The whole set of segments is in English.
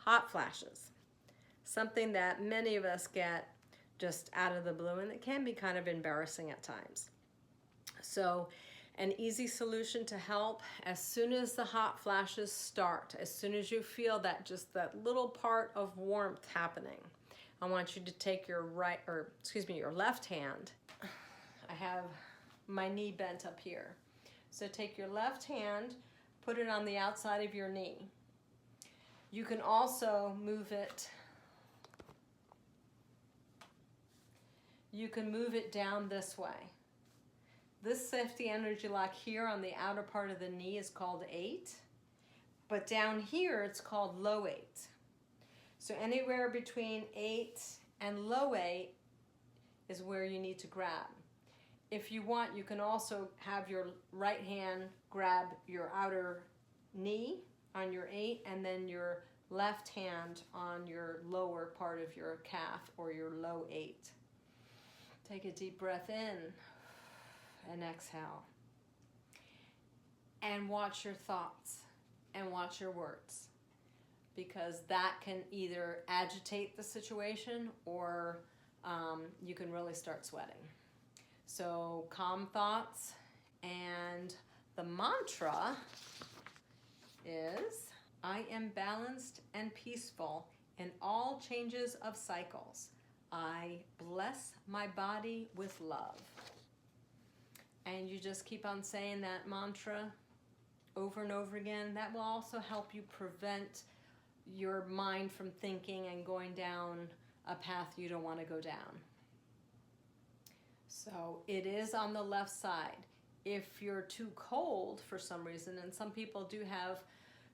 hot flashes, something that many of us get just out of the blue, and it can be kind of embarrassing at times. So an easy solution to help, as soon as the hot flashes start, as soon as you feel that just that little part of warmth happening, I want you to take your your left hand. I have my knee bent up here. So take your left hand, put it on the outside of your knee. You can also move it. You can move it down this way. This safety energy lock here on the outer part of the knee is called 8, but down here it's called low 8. So anywhere between 8 and low 8 is where you need to grab. If you want, you can also have your right hand grab your outer knee on your 8, and then your left hand on your lower part of your calf or your low 8. Take a deep breath in and exhale. And watch your thoughts and watch your words, because that can either agitate the situation or you can really start sweating. So calm thoughts, and the mantra is, I am balanced and peaceful in all changes of cycles. I bless my body with love. And you just keep on saying that mantra over and over again. That will also help you prevent your mind from thinking and going down a path you don't want to go down. So it is on the left side. If you're too cold for some reason, and some people do have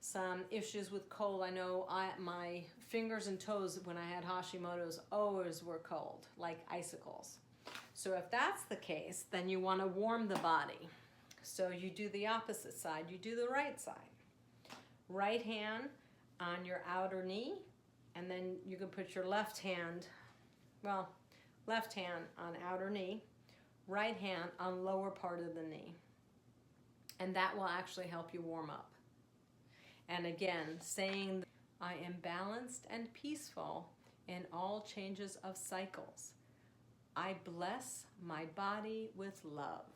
some issues with cold. I know my fingers and toes when I had Hashimoto's always were cold, like icicles. So if that's the case, then you want to warm the body. So you do the opposite side. You do the right side. Right hand on your outer knee, and then you can put your left hand on outer knee, right hand on lower part of the knee. And that will actually help you warm up. And again, saying, I am balanced and peaceful in all changes of cycles. I bless my body with love.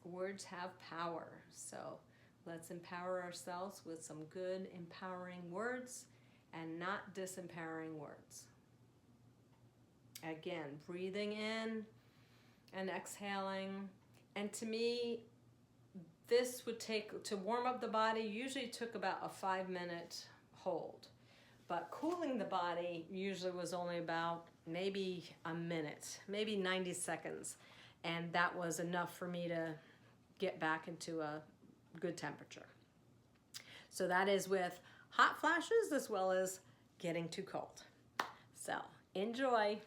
Words have power, so let's empower ourselves with some good, empowering words and not disempowering words. Again, breathing in and exhaling. And to me, this would take, to warm up the body, usually took about a 5-minute hold. But cooling the body usually was only about maybe a minute, maybe 90 seconds. And that was enough for me to get back into a good temperature. So that is with hot flashes as well as getting too cold. So enjoy.